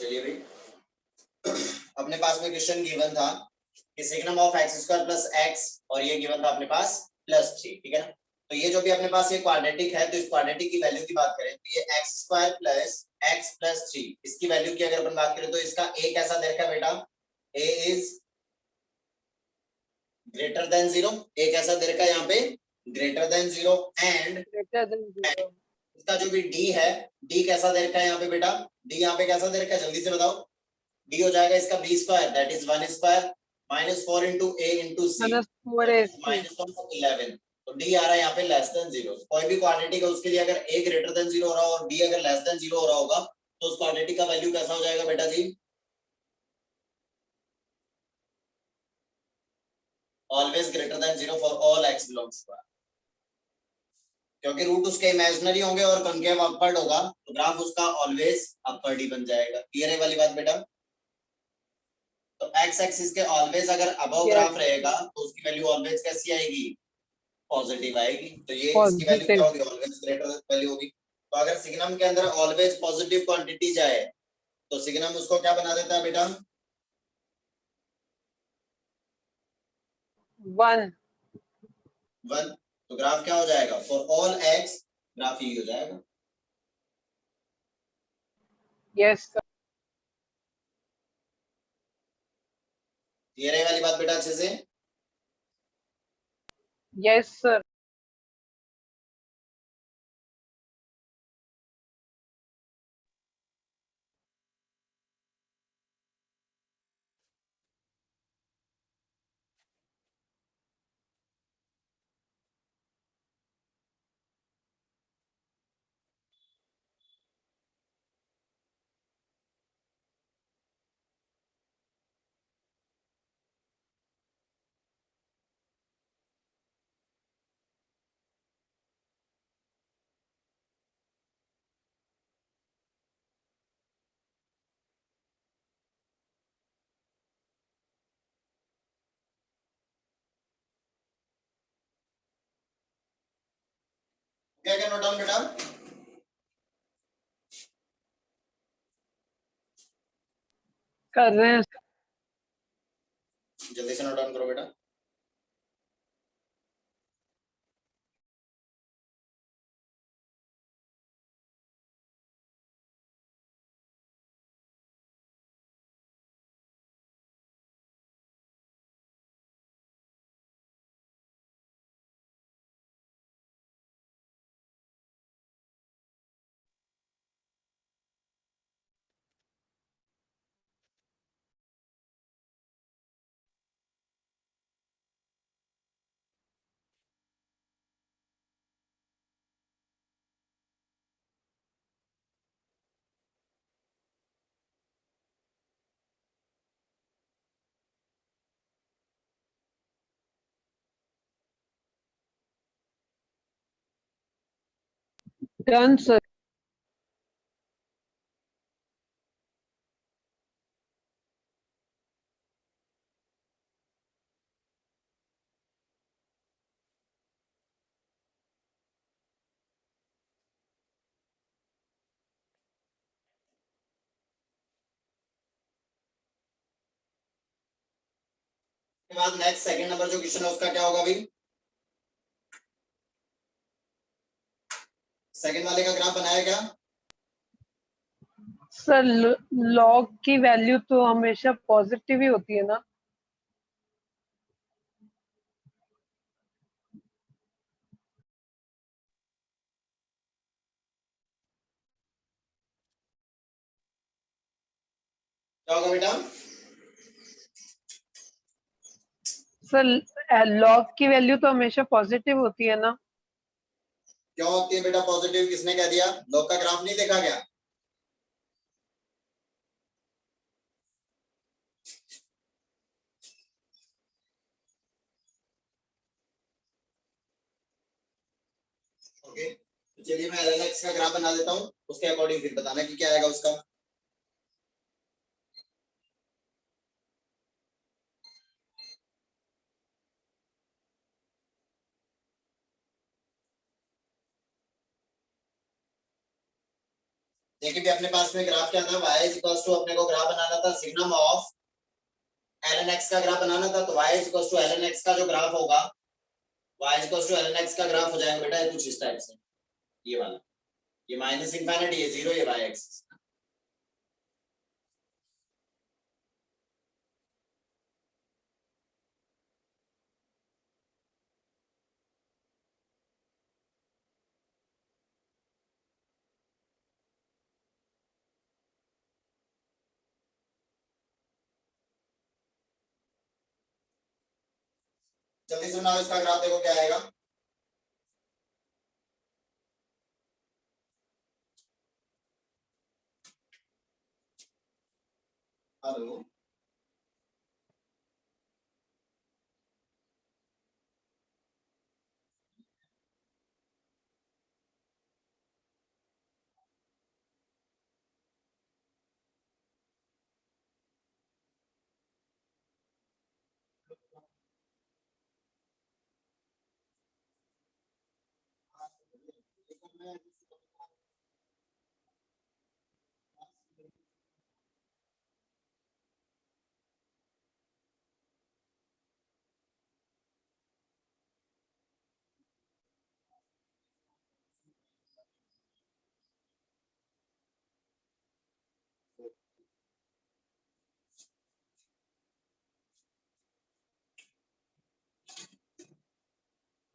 चलिए भाई, अपने पास में क्वेश्चन गिवन था कि signum of x square plus x, और ये गिवन था अपने पास +3, ठीक है ना। तो ये जो भी अपने पास ये क्वाड्रेटिक है, तो इस क्वाड्रेटिक की वैल्यू की बात करें तो ये x square plus x plus 3, इसकी वैल्यू की अगर अपन बात करें तो इसका ए कैसा दे रखा है बेटा, ए इज ग्रेटर देन 0, ए कैसा दे रखा है यहाँ पे, ग्रेटर देन 0, एंड इसका जो भी डी है, डी कैसा दे रखा है यहाँ पे बेटा, डी यहाँ पे कैसा दे रखा है, जल्दी से बताओ। डी हो जाएगा इसका B square, that is 1 square minus 4 into A into C -11। तो डी आ रहा है यहाँ पे लेस देन 0। कोई भी क्वाड्रेटिक है उसके लिए अगर ए ग्रेटर देन 0 हो रहा हो और डी अगर लेस देन 0 हो रहा होगा तो उस क्वाड्रेटिक का वैल्यू कैसा हो जाएगा बेटा जी, always greater than 0 for all x belongs to R, क्योंकि रूट उसके इमेजिनरी होंगे और कॉन्केव अपवर्ड होगा तो ग्राफ उसका ऑलवेज अपवर्ड ही बन जाएगा। क्लियर है वाली बात बेटा। तो एक्स एक्सिस के ऑलवेज अगर अबव ग्राफ रहेगा तो उसकी वैल्यू ऑलवेज कैसी आएगी, पॉजिटिव आएगी। तो ये इसकी वैल्यू क्या होगी, ऑलवेज ग्रेटर वैल्यू होगी। तो अगर सिग्नम के अंदर ऑलवेज पॉजिटिव क्वांटिटी जाए तो सिग्नम उसको क्या बना देता है बेटा, 1। तो ग्राफ क्या हो जाएगा, फॉर ऑल एक्स ग्राफ ही हो जाएगा। Yes sir. क्लियर है वाली बात बेटा अच्छे से। Yes sir. क्या क्या नोट डाउन बेटा, कर रहे हैं। जल्दी से नोट डाउन करो बेटा। Done sir. के बाद नेक्स्ट सेकंड नंबर जो क्वेश्चन है उसका क्या होगा भाई, सेकंड वाले का ग्राफ बनाया क्या सर लॉग की वैल्यू तो हमेशा पॉजिटिव ही होती है ना। क्या होगा बेटा, सर लॉग की वैल्यू तो हमेशा पॉजिटिव होती है ना। क्यों होती है बेटा पॉजिटिव, किसने कह दिया, लॉग का ग्राफ नहीं देखा क्या, ओके। तो चलिए मैं ln(x) का ग्राफ बना देता हूँ, उसके अकॉर्डिंग फिर बताना कि क्या आएगा उसका। देखिए भी अपने पास में ग्राफ क्या था, y इज इक्वल्स टू, अपने को ग्राफ बनाना था सिग्नम ऑफ ln x का ग्राफ बनाना था, तो y is equals to ln x का जो ग्राफ होगा, y is equals to ln x का ग्राफ हो जाएगा बेटा कुछ इस टाइप से, ये वाला, ये माइनस इंफिनिटी, ये जीरो, ये y एक्सिस। जल्दी से बनाओ इसका ग्राफ, देखो क्या आएगा। हेलो,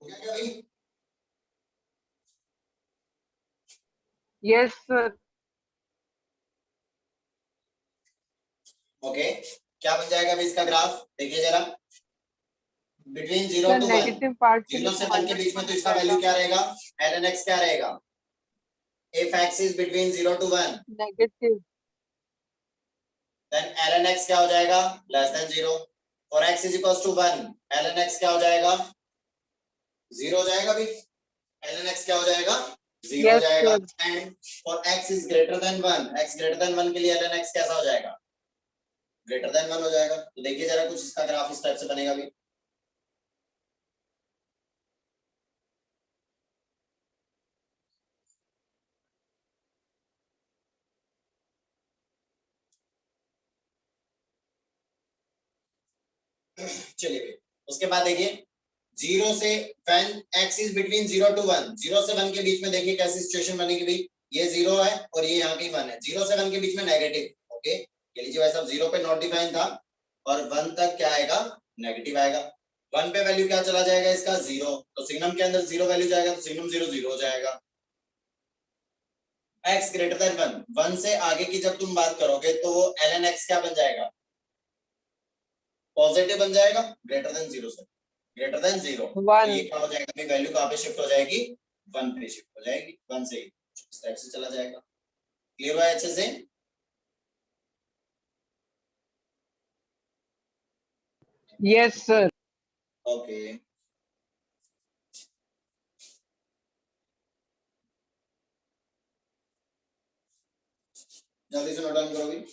हो गया क्या भाई? Yes sir. ओके, क्या बन जाएगा अभी इसका ग्राफ, देखिए जरा, between 0 sir to 1, negative part के 0 लिए से 1 के माइनस बीच में, तो वन इसका जाएगा। वैल्यू क्या रहेगा, ln x क्या रहेगा, if x is between 0 to 1, negative. then ln x क्या हो जाएगा, लेस देन 0, और x is equals to 1, ln x क्या हो जाएगा, 0 हो जाएगा भी, ln x क्या हो जाएगा, 0 हो यस जाएगा, sir. And for x is greater than 1, x greater than 1 के लिए ln x कैसा हो जाएगा, ग्रेटर देन 1 हो जाएगा। तो देखिए जरा कुछ इसका ग्राफ इस टाइप से बनेगा भी। चलिए उसके बाद देखिए, 0 से when x is between 0 to 1, 0 से 1 के बीच में देखिए कैसी सिचुएशन बनेगी भी, ये 0 है और ये यहाँ की 1 है, 0 से 1 के बीच में नेगेटिव, ओके, ये लीजिए भाई साहब, 0 पे नॉट डिफाइन था और 1 तक क्या आएगा, नेगेटिव आएगा, 1 पे वैल्यू क्या चला जाएगा इसका, 0, तो सिग्नम के अंदर 0 वैल्यू जाएगा, तो सिग्नम 0 0 हो जाएगा। x ग्रेटर देन 1, 1 से आगे की जब तुम बात करोगे तो ln x क्या बन जाएगा, पॉजिटिव बन जाएगा, ग्रेटर देन 0 से, ग्रेटर देन 0, तो वन। ये क्या हो जाएगा, अपनी वैल्यू कहां पे शिफ्ट हो जाएगी, 1 पे शिफ्ट हो जाएगी, 1 से इस टाइप से चला जाएगा। क्लियर हुआ अच्छे से? Yes sir. ओके, जल्दी से नोट डाउन करो भी।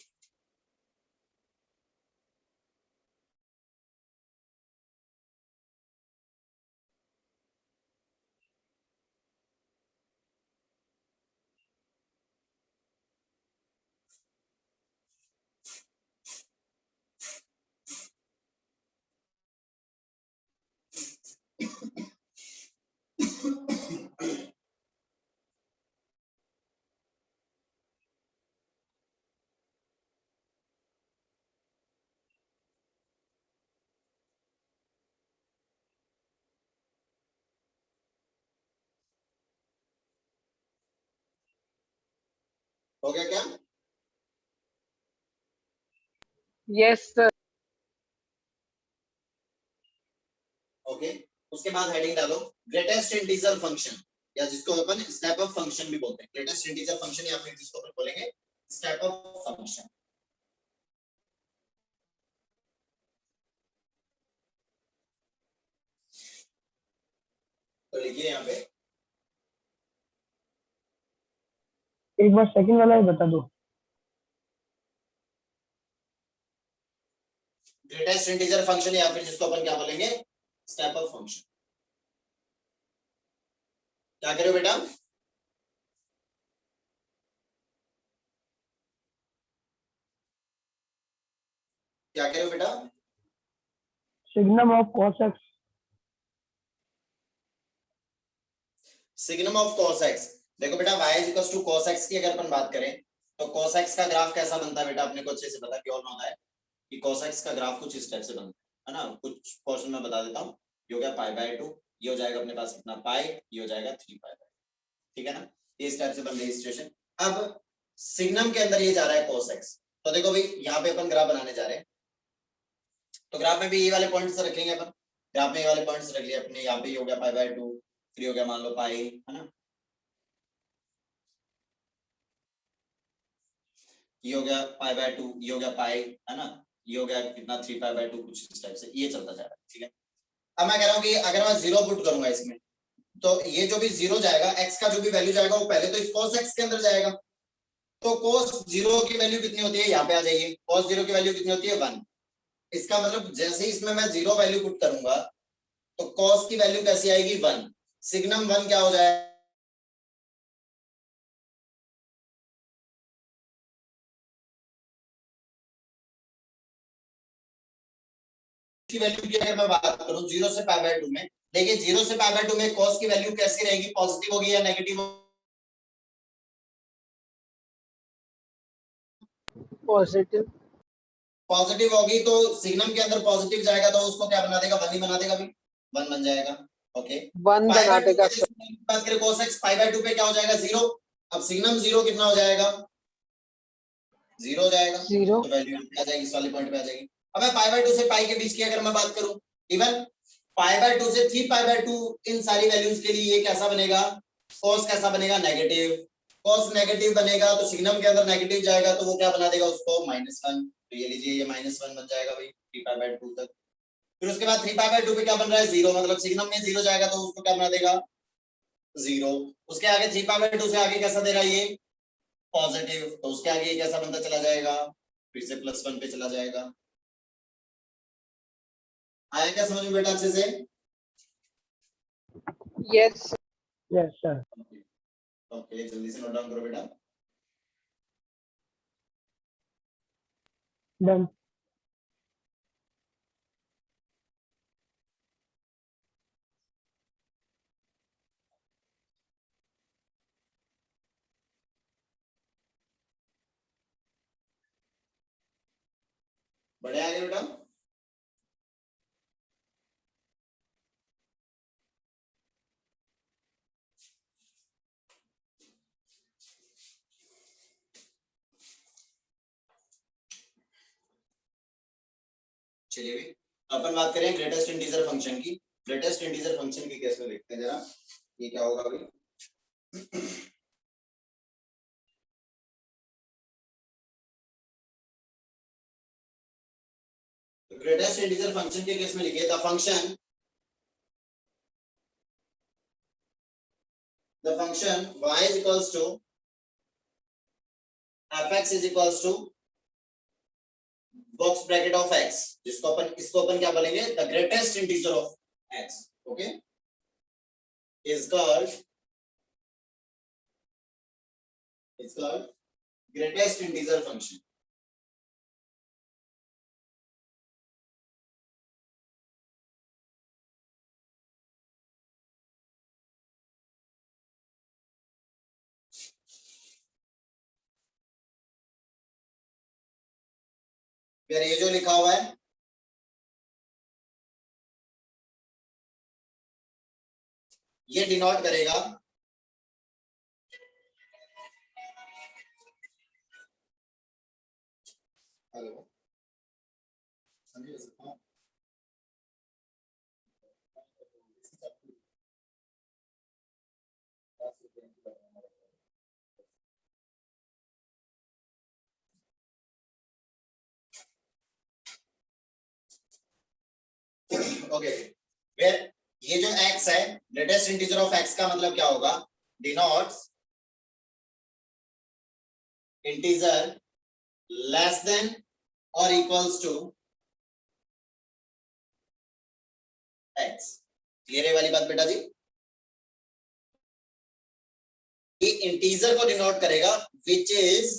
हो गया क्या? Yes sir. ओके, उसके बाद हेडिंग डालो, ग्रेटेस्ट इंटीजर फंक्शन, या जिसको अपन स्टेप अप फंक्शन भी बोलते हैं, ग्रेटेस्ट इंटीजर फंक्शन, या फिर जिसको अपन बोलेंगे स्टेप अप फंक्शन। तो लिखिए यहाँ पे, एक बार सेकंड वाला ही बता दो। ग्रेटेस्ट इंटीजर फंक्शन, या फिर जिसको अपन क्या बोलेंगे, स्टेप अप फंक्शन। क्या करो बेटा, क्या कह रहे हो बेटा? Signum of cos x। Signum of cos x। देखो बेटा y is equal to cos x की अगर अपन बात करें तो cos x का ग्राफ कैसा बनता है बेटा, अपने को अच्छे से पता क्यों होता है कि cos x का ग्राफ कुछ इस टाइप से बनता है ना। कुछ क्वेश्चन में बता देता हूँ। ये हो गया π/2, ये हो जाएगा अपने पास अपना पाई, ये हो जाएगा 3π/2, ठीक है ना। ये इस टाइप से बन रही है सिचुएशन। अब सिग्नम के अंदर ये जा रहा है cos x। तो देखो भाई यहाँ पे अपन ग्राफ बनाने जा रहे हैं, तो ग्राफ में भी ये वाले पॉइंट्स रखेंगे अपन। ग्राफ में ये वाले पॉइंट्स रख लिए अपने, यहाँ पे ये हो गया π/2, फिर हो गया मान लो पाई, है ना। ये हो गया π/2, ये हो गया पाई, है ना। ये हो गया कितना 3π/2, कुछ इस टाइप से ये चलता जा रहा है, ठीक है। अब मैं कह रहा हूँ कि अगर मैं जीरो पुट करूंगा इसमें, तो ये जो भी जीरो जाएगा, x का जो भी वैल्यू जाएगा वो पहले तो इस cos x के अंदर जाएगा। तो cos 0 की वैल्यू कितनी होती है, यहाँ पे आ जाइए। cos 0 की वैल्यू कितनी होती है 1। इसका मतलब जैसे ही इसमें मैं जीरो वैल्यू पुट करूंगा तो cos की वैल्यू कैसी आएगी 1। सिग्नम 1 क्या हो जाएगा, की वैल्यू की अगर मैं बात करूं 0 से π/2 में, देखिए 0 से π/2 में cos की वैल्यू कैसी रहेगी, पॉजिटिव होगी या नेगेटिव? पॉजिटिव। पॉजिटिव होगी तो सिग्नम के अंदर पॉजिटिव जाएगा तो उसको क्या बना देगा, 1 ही बना देगा भाई, 1 बन जाएगा। ओके, 1 बना देगा सर। बात करें cos x π/2 पे क्या हो जाएगा 0। अब सिग्नम 0 कितना हो जाएगा, 0 हो जाएगा। 0। तो वैल्यू आ जाएगी, इस वाले पॉइंट पे आ जाएगी। अब मैं π/2 से पाई के बीच की अगर मैं बात करूं, इवन π/2 से 3π/2, इन सारी वैल्यूज के लिए ये कैसा बनेगा, cos कैसा बनेगा, नेगेटिव। cos नेगेटिव बनेगा तो सिग्नम के अंदर नेगेटिव जाएगा तो वो क्या बना देगा उसको -1। तो ये लीजिए ये -1 बन जाएगा भाई 3π/2 तक। फिर उसके बाद 3π/2 पे क्या बन रहा है 0, मतलब सिग्नम में 0 जाएगा तो उसको क्या बना देगा 0। उसके आगे 3π/2 से आगे कैसा दे रहा है ये पॉजिटिव, तो उसके आगे ये कैसा बनता चला जाएगा, फिर से +1 पे चला जाएगा। आया क्या समझ में बेटा अच्छे से? Yes yes sir. ओके जल्दी से नोट डाउन करो बेटा। डन। बढ़िया आगे बेटा। चलिए भी अपन बात करें ग्रेटेस्ट इंटीजर फंक्शन की। ग्रेटेस्ट इंटीजर फंक्शन के केस में देखते हैं जरा ये क्या होगा अभी। ग्रेटेस्ट इंटीजर फंक्शन के केस में लिखिए the function y is equals to fx is equals to box bracket of x, जिसको अपन इसको अपन क्या बोलेंगे, the greatest integer of x, okay, is called greatest integer function। फिर ये जो लिखा हुआ है ये डिनोट करेगा हेलो ओके, फिर ये जो x है ग्रेटेस्ट इंटीजर ऑफ x का मतलब क्या होगा, डिनोट्स इंटीजर लेस देन और इक्वल्स टू x। क्लियर है वाली बात बेटा जी? ये इंटीजर को डिनोट करेगा विच इज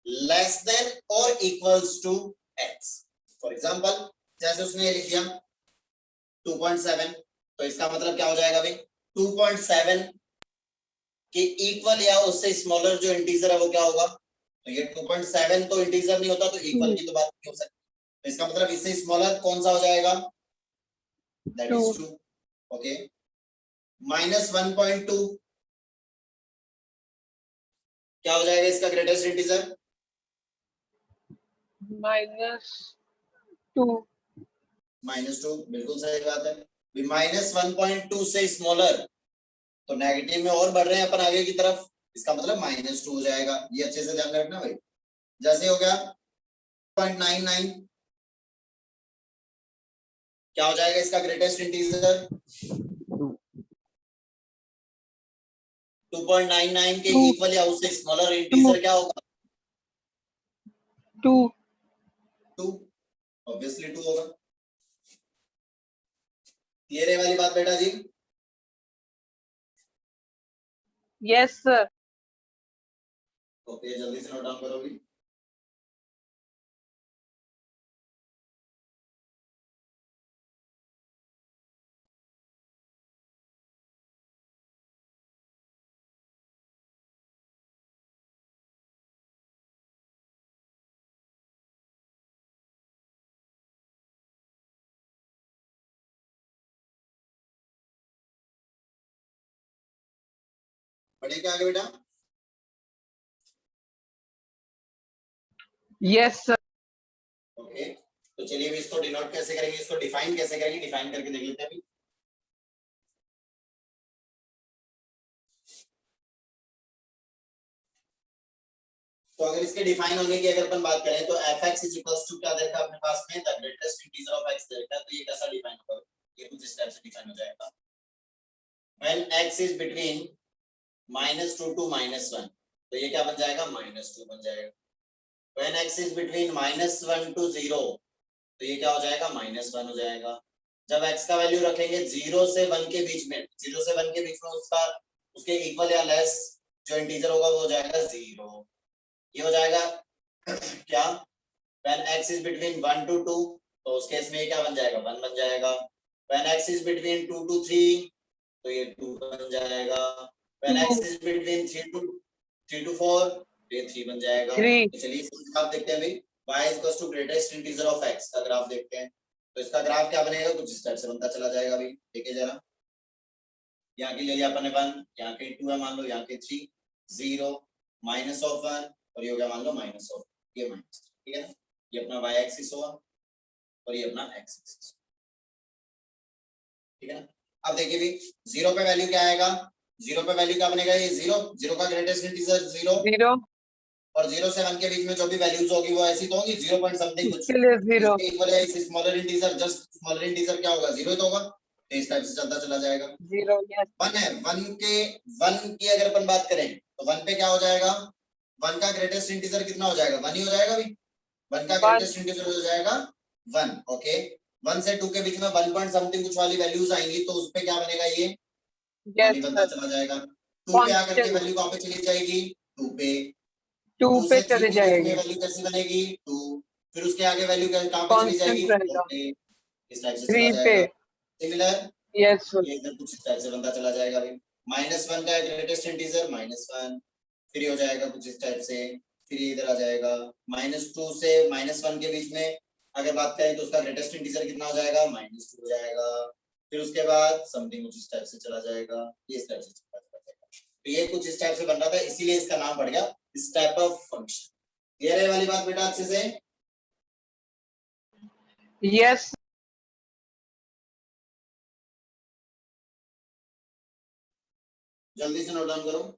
लेस देन और equals to x। For example जैसे उसने ये लिख दिया 2.7, तो इसका मतलब क्या हो जाएगा भाई 2.7 के इक्वल या उससे स्मॉलर जो इंटीजर है वो क्या होगा, तो ये 2.7 तो इंटीजर नहीं होता, तो इक्वल की तो बात नहीं हो सकती, तो इसका मतलब इससे स्मॉलर कौन सा हो जाएगा, दैट इज 2। ओके, -1.2 क्या हो जाएगा इसका ग्रेटेस्ट इंटीजर, -2 -2, बिल्कुल सही बात है। -1.2 से स्मॉलर, तो नेगेटिव में और बढ़ रहे हैं अपन आगे की तरफ, इसका मतलब -2 हो जाएगा, ये अच्छे से ध्यान रखना भाई। जैसे हो गया 0.99, क्या हो जाएगा इसका ग्रेटेस्ट इंटीजर, 2.99 के 2 इक्वल या उससे स्मॉलर इंटीजर क्या होगा, 2 2, ऑब्वियसली 2 होगा। क्लियर है वाली बात बेटा जी? Yes sir. ओके, जल्दी से नोट डाउन करोगी। बढ़े क्या आगे बेटा? Yes sir. ओके, तो चलिए अभी इसको डिनोट कैसे करेंगे, इसको डिफाइन कैसे करेंगे, डिफाइन करके देख लेते हैं अभी। तो अगर इसके डिफाइन होने की अगर अपन बात करें तो f(x) इज इक्वल्स टू क्या दे रखा है अपने पास में, the greatest integer of x दे रखा है, तो ये कैसा डिफाइन होगा, ये कुछ इस टाइप से डिफाइन हो जाएगा, when x is between -2 to -1, तो ये क्या बन जाएगा, -2 बन जाएगा। when x is between -1 to 0, तो ये क्या हो जाएगा, -1 हो जाएगा। जब x का वैल्यू रखेंगे 0 से 1 के बीच में, 0 से 1 के बीच में उसका उसके इक्वल या लेस जो इंटीजर होगा वो हो जाएगा 0, ये हो जाएगा क्या, when x is between 1 to 2, तो उस केस में ये क्या बन जाएगा, 1 बन जाएगा। when x is between 2 to 3, तो ये 2 बन जाएगा। when x is between 3 to 4, तो ये 3 बन जाएगा। 3 तो चलिए इसका ग्राफ देखते हैं भाई, y is equals to greatest integer of x का ग्राफ देखते हैं, तो इसका ग्राफ क्या बनेगा, कुछ इस टाइप से बनता चला जाएगा भाई, देखिए जरा, यहाँ की ले लिया अपन ने 1, यहाँ के 2 है मान लो, यहाँ के 3, 0, -1, और ये हो गया मान लो -, ये माइनस, ठीक है ना, ये अपना y एक्सिस हुआ और ये अपना x एक्सिस, ठीक है ना। अब देखिए भी 0 पे वैल्यू क्या आएगा, 0 पे वैल्यू क्या बनेगा, ये 0, 0 का ग्रेटेस्ट इंटीजर 0, 0 और 0 से 1 के बीच में जो भी वैल्यूज होगी वो ऐसी तो होगी 0 पॉइंट समथिंग कुछ, इसके लिए 0 इसके इक्वल है इस smaller integer, just smaller integer क्या होगा, 0 ही तो होगा, तो इस टाइप से चलता चला जाएगा। 0 यस 1 है, 1 की अगर अपन बात करें तो 1 पे क्या हो जाएगा, 1 का ग्रेटेस्ट इंटीजर कितना हो जाएगा, 1 ही हो जाएगा भाई, 1 का 1 ग्रेटेस्ट इंटीजर हो जाएगा 1, ओके। 1 से 2 के बीच में 1 पॉइंट समथिंग कुछ वाली वैल्यूज आएंगी, तो उस पे क्या बनेगा, ये 1 ही यस बनता सर। चला जाएगा। 2 पे आकर के कांस्टेंट वैल्यू कहां पे चली जाएगी, 2 पे। 2 2 पे से 3 चले के बीच में जाएगी, वैल्यू कैसी बनेगी, 2, फिर उसके आगे वैल्यू कहां पे चली जाएगी, कांस्टेंट 4 रहेगा, पे, इस टाइप से चला 3 पे जाएगा। Similar yes sir. ये इधर कुछ इस टाइप से बनता चला जाएगा भाई, -1 का ग्रेटेस्ट इंटीजर -1, फिर ये हो जाएगा कुछ इस टाइप से, फिर ये इधर आ जाएगा, -2 से -1 के बीच में अगर बात करें तो उसका ग्रेटेस्ट इंटीजर कितना हो जाएगा, -2 हो जाएगा, फिर उसके बाद समथिंग कुछ इस टाइप से चला जाएगा, ये इस टाइप से चला जाएगा, तो ये कुछ इस टाइप से बन रहा था, इसीलिए इसका नाम पड़ गया इस टाइप ऑफ फंक्शन। क्लियर है वाली बात बेटा अच्छे से? यस जल्दी से नोट डाउन करो।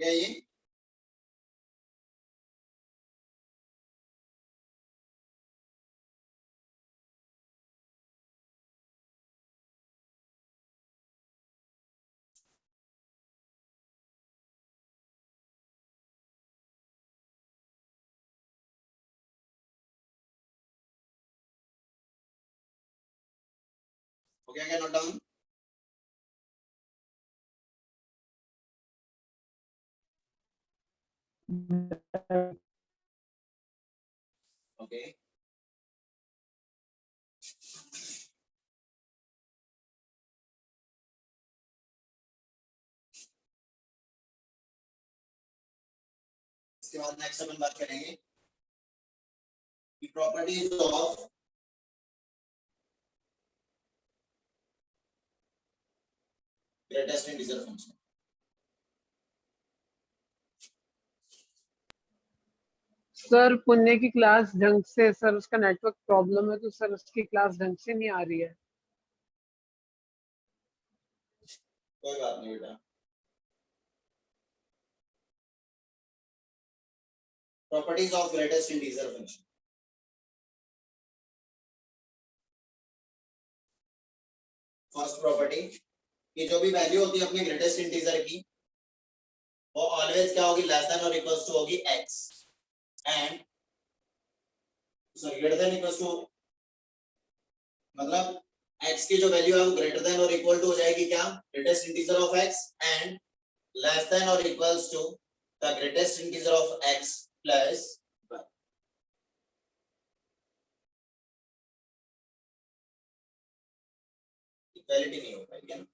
गया ये? हो गया क्या नोट डाउन? ओके, इसके बाद नेक्स्ट अपन बात करेंगे properties of greatest integer function. Sir पुण्य की क्लास ढंग से, सर उसका नेटवर्क प्रॉब्लम है तो सर उसकी क्लास ढंग से नहीं आ रही है। कोई बात नहीं बेटा। Properties of greatest integer function. First property कि जो भी वैल्यू होती है अपने ग्रेटेस्ट इंटीजर की वो ऑलवेज क्या होगी, लेस देन और इक्वल्स टू होगी x and sorry greater than equals to, मतलब x की जो वैल्यू है वो ग्रेटर देन और इक्वल टू हो जाएगी क्या, greatest integer of x and less than और equals to the greatest integer of x plus y। Equality नहीं हो पाएगी ना।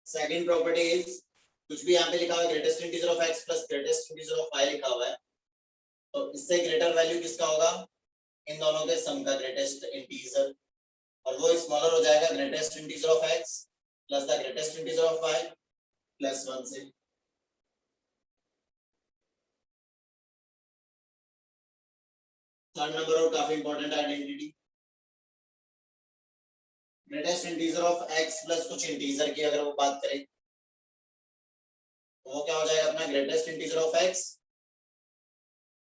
सेकंड प्रॉपर्टी इज कुछ भी यहाँ पे लिखा हुआ है greatest integer of x plus greatest integer of y लिखा हुआ है, तो इससे ग्रेटर वैल्यू किसका होगा, इन दोनों के सम का ग्रेटेस्ट इंटीजर, और वो स्मॉलर हो जाएगा greatest integer of x plus the greatest integer of y plus 1 से। थर्ड नंबर और काफी important identity, greatest integer of x plus कुछ इंटीजर की अगर वो बात करें तो वो क्या हो जाएगा अपना greatest integer of x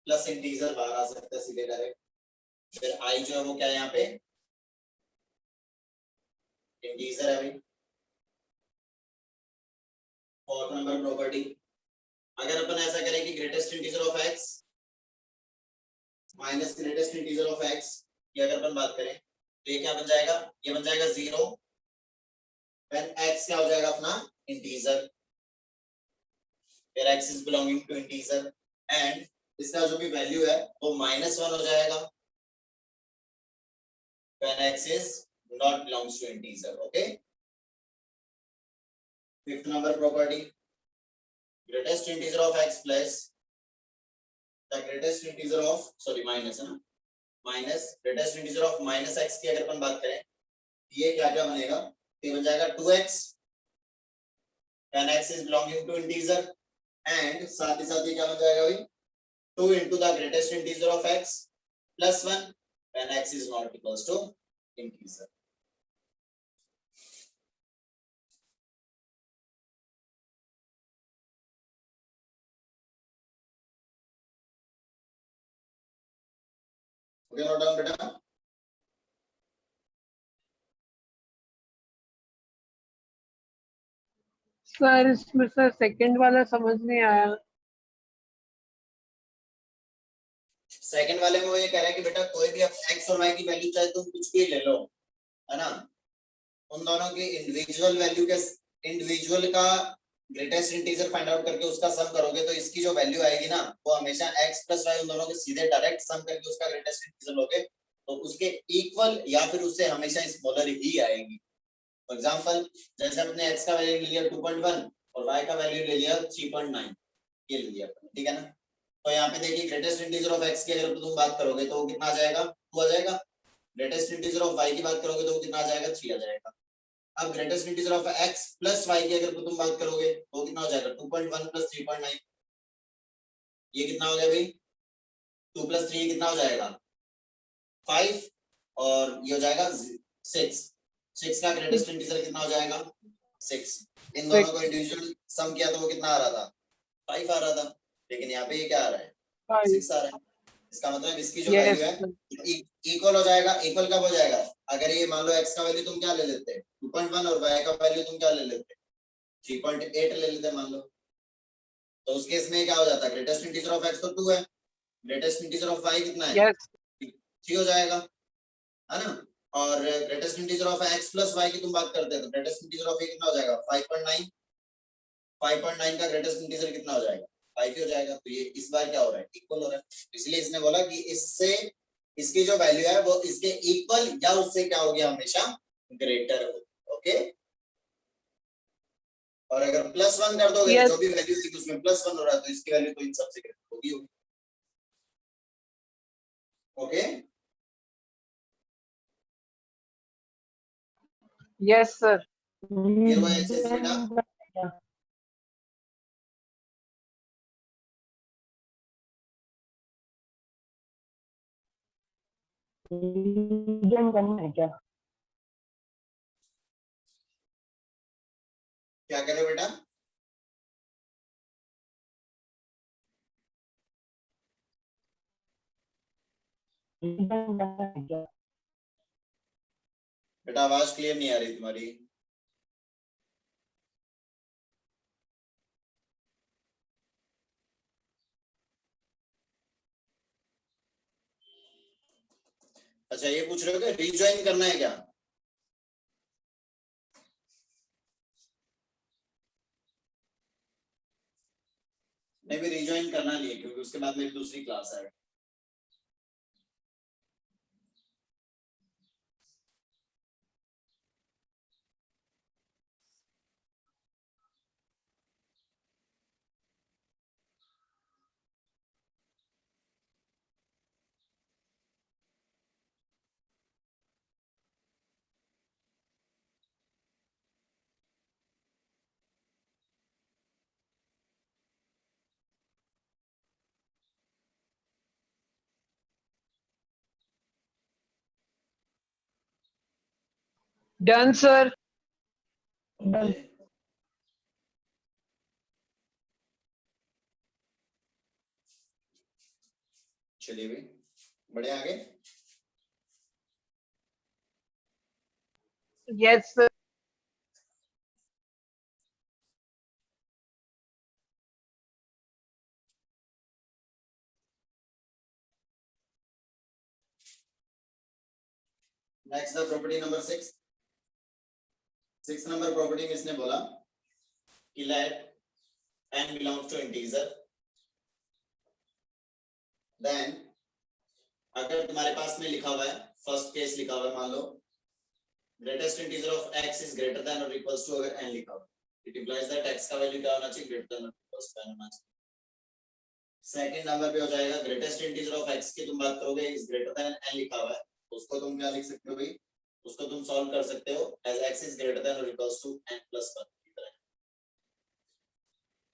plus integer बाहर आ सकता है सीधे डायरेक्ट, फिर i जो है वो क्या है यहाँ पे इंटीजर है भाई। फोर्थ नंबर प्रॉपर्टी, अगर अपन ऐसा करें कि greatest integer of x minus greatest integer of x की अगर अपन बात करें तो ये क्या बन जाएगा, ये बन जाएगा 0 व्हेन x क्या हो जाएगा अपना इंटीजर, फिर x is belonging to integer and इसका जो भी वैल्यू है वो -1 हो जाएगा when x is not belongs to integer। okay, fifth number property, greatest integer of x plus the greatest integer of sorry minus है ना, minus greatest integer of minus x की अगर अपन बात करें ये क्या क्या बनेगा, ये बन जाएगा 2x when x is belonging to integer and साथ ही साथ ये क्या बन जाएगा भाई 2 into the greatest integer of x plus 1 when x is not equals to integer। Okay note down बेटा। सर इसमें सर सेकंड वाला समझ नहीं आया। सेकंड वाले में वो ये कह रहा है कि बेटा कोई भी x और y की वैल्यू चाहे तुम कुछ भी ले लो, है ना, उन दोनों की इंडिविजुअल वैल्यू के इंडिविजुअल का ग्रेटेस्ट इंटीजर फाइंड आउट करके उसका सम करोगे तो इसकी जो वैल्यू आएगी ना वो हमेशा x प्लस y उन दोनों के सीधे डायरेक्ट सम करके उसका ग्रेटेस्ट इंटीजर लोगे तो उसके इक्वल या फिर उससे हमेशा स्मॉलर ही आएगी। फॉर एग्जांपल जैसे हमने x का वैल्यू ले लिया 2.1 और y का वैल्यू ले लिया 3.9, ये ले लिया, ठीक है ना। तो यहाँ पे देखिए ग्रेटेस्ट इंटीजर ऑफ x की अगर तुम बात करोगे तो वो कितना आ जाएगा 2 आ जाएगा, ग्रेटेस्ट इंटीजर ऑफ y की बात करोगे तो वो कितना आ जाएगा 3 आ जाएगा। अब greatest integer of x plus y की अगर तुम बात करोगे तो वो कितना हो जाएगा 2.1 प्लस 3.9, ये कितना हो गया भाई 2 प्लस 3 कितना हो जाएगा 5 और ये हो जाएगा 6 का ग्रेटेस्ट इंटीजर कितना हो जाएगा 6। इन दोनों को इंडिविजुअल सम किया तो वो कितना आ रहा था 5 आ रहा था, लेकिन यहाँ पे ये क्या आ रहा है 6 आ रहा है। इसका मतलब इसकी जो Yes, वैल्यू है इक्वल हो जाएगा। इक्वल कब हो जाएगा, अगर ये मान लो x का वैल्यू तुम क्या ले लेते 2.1 और y का वैल्यू तुम क्या ले लेते 3.8 ले लेते मान लो, तो उस केस में क्या हो जाता है ग्रेटेस्ट इंटीजर ऑफ x तो 2 है, ग्रेटेस्ट इंटीजर ऑफ y कितना है yes, 3 हो जाएगा, है ना। और greatest integer of x plus y की तुम बात करते हैं तो ग्रेटेस्ट इंटीजर ऑफ a कितना हो जाएगा 5.9। 5.9 का ग्रेटेस्ट इंटीजर कितना हो जाएगा 5 ही हो जाएगा। तो ये इस बार क्या हो रहा है इक्वल हो रहा है, इसलिए इसने बोला कि इससे इसकी जो वैल्यू है वो इसके इक्वल या उससे क्या हो गया हमेशा ग्रेटर हो। ओके, और अगर +1 कर दोगे yes, तो जो भी वैल्यू थी उसमें +1 हो रहा है तो इसकी वैल्यू तो इन सबसे ग्रेटर होगी। Okay, yes, sir. ये हुआ एचएस बेटा। करना है क्या? क्या कह रहे हो बेटा, बेटा आवाज क्लियर नहीं आ रही तुम्हारी। अच्छा ये पूछ रहे हो कि रीजॉइन करना है क्या, नहीं भी रीजॉइन करना नहीं है क्योंकि उसके बाद मेरी दूसरी क्लास है। Done, sir. ओके, चलिए भी बढ़िया आगे। Yes, sir. Next the property number 6। 6 number property में इसने बोला कि late n belongs to integer, then अगर तुम्हारे पास में लिखा हुआ है फर्स्ट केस लिखा हुआ है मान लो greatest integer of x is greater than और इक्वल्स टू, अगर n लिखा हुआ इट इंप्लाइज दैट x का वैल्यू क्या होना चाहिए ग्रेटर देन और इक्वल्स टू n होना चाहिए। सेकंड नंबर पे हो जाएगा ग्रेटेस्ट इंटीजर ऑफ x की तुम बात करोगे इज ग्रेटर देन n लिखा हुआ है, उसको तुम क्या लिख सकते हो भाई, उसको तुम सॉल्व कर सकते हो as x is greater than और इक्वल्स टू n प्लस 1 की तरह।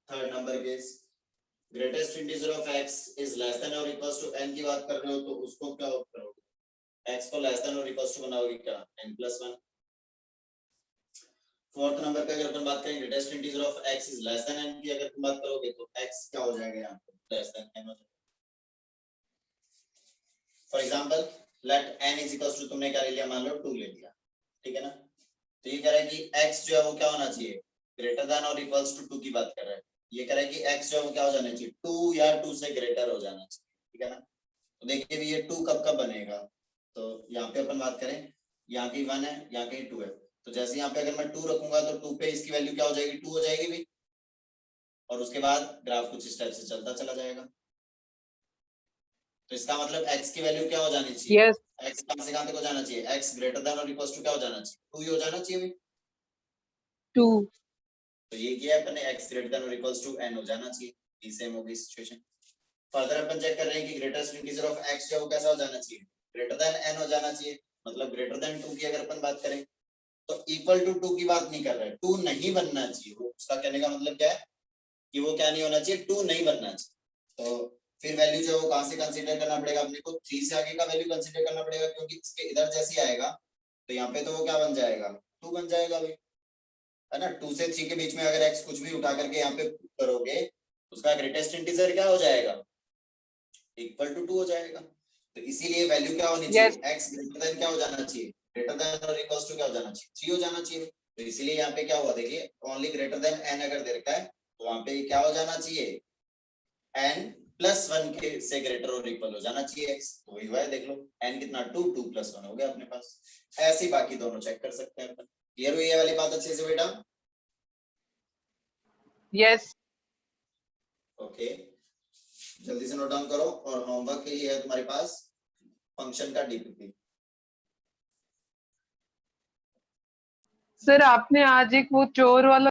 Third number case greatest integer of x is less than और इक्वल्स टू n की बात कर रहे हो तो उसको क्या करोगे x को लेस देन और इक्वल्स टू बनाओगे क्या n प्लस 1। फोर्थ नंबर पे अगर अपन बात करें greatest integer of x is less then n की अगर तुम बात करोगे तो x क्या हो जाएगा यहाँ पे लेस देन n हो जाएगा। For example let n is equals to तुमने क्या ले लिया मान लो 2 ले लिया, ठीक है ना। तो ये कह रहा है कि x जो है वो क्या होना चाहिए ग्रेटर देन और इक्वल्स टू 2 की बात कर रहा है, ये कह रहा है कि x जो है वो क्या हो जाना चाहिए 2 या 2 से ग्रेटर हो जाना चाहिए, ठीक है ना। तो देखिए भी ये 2 कब कब बनेगा, तो यहाँ पे अपन बात करें यहाँ की 1 है यहाँ की 2 है, तो जैसे यहाँ पे अगर मैं 2 रखूंगा तो 2 पे इसकी वैल्यू क्या हो जाएगी 2 हो जाएगी भी, और उसके बाद ग्राफ कुछ इस टाइप से चलता चला जाएगा। तो इसका मतलब x की वैल्यू क्या हो जानी चाहिए Yes, x कहां से कहां तक हो जाना चाहिए x ग्रेटर देन और इक्वल्स टू क्या हो जाना चाहिए 2 ही हो जाना चाहिए भी। 2. तो ये किया है अपने x ग्रेटर देन और इक्वल्स टू n हो जाना चाहिए, ये सेम होगी सिचुएशन। फर्दर अपन चेक कर रहे हैं कि ग्रेटेस्ट इंटीजर ऑफ x जो है वो कैसा हो जाना चाहिए ग्रेटर देन n हो जाना चाहिए, मतलब ग्रेटर देन 2 की अगर अपन बात करें तो इक्वल टू 2 की बात नहीं कर रहे हैं, 2 नहीं बनना चाहिए, वो उसका कहने का मतलब क्या है कि वो क्या नहीं होना चाहिए 2 नहीं बनना चाहिए। तो फिर वैल्यू जो है वो कहां से कंसीडर करना पड़ेगा अपने को, 3 से आगे का वैल्यू कंसीडर करना पड़ेगा, क्योंकि इसके इधर जैसे आएगा तो यहाँ पे तो वो क्या बन जाएगा, 2 बन जाएगा भाई, है ना। 2 से 3 के बीच में अगर x कुछ भी उठा करके यहाँ पे पुट करोगे, उसका ग्रेटेस्ट इंटीजर क्या हो जाएगा, इक्वल टू 2 हो जाएगा। तो इसीलिए वैल्यू क्या होनी चाहिए, Yes. x ग्रेटर देन क्या हो जाना चाहिए, ग्रेटर देन और इक्वल्स टू क्या हो जाना चाहिए, 3 हो जाना चाहिए। तो इसीलिए यहाँ पे क्या हुआ, देखिए ओनली ग्रेटर देन n अगर दे रखा है तो वहां पे क्या हो जाना चाहिए, n +1 के से ग्रेटर और इक्वल हो जाना चाहिए x, तो वही हुआ है, देख लो n कितना 2, 2 + 1 हो गया अपने पास। ऐसे ही बाकी दोनों चेक कर सकते हैं अपन। क्लियर हुई ये वाली बात अच्छे से बेटा? Yes. ओके, जल्दी से नोट डाउन करो, और होमवर्क के लिए है तुम्हारे पास फंक्शन का डीपीपी। सर आपने आज एक वो चोर वाला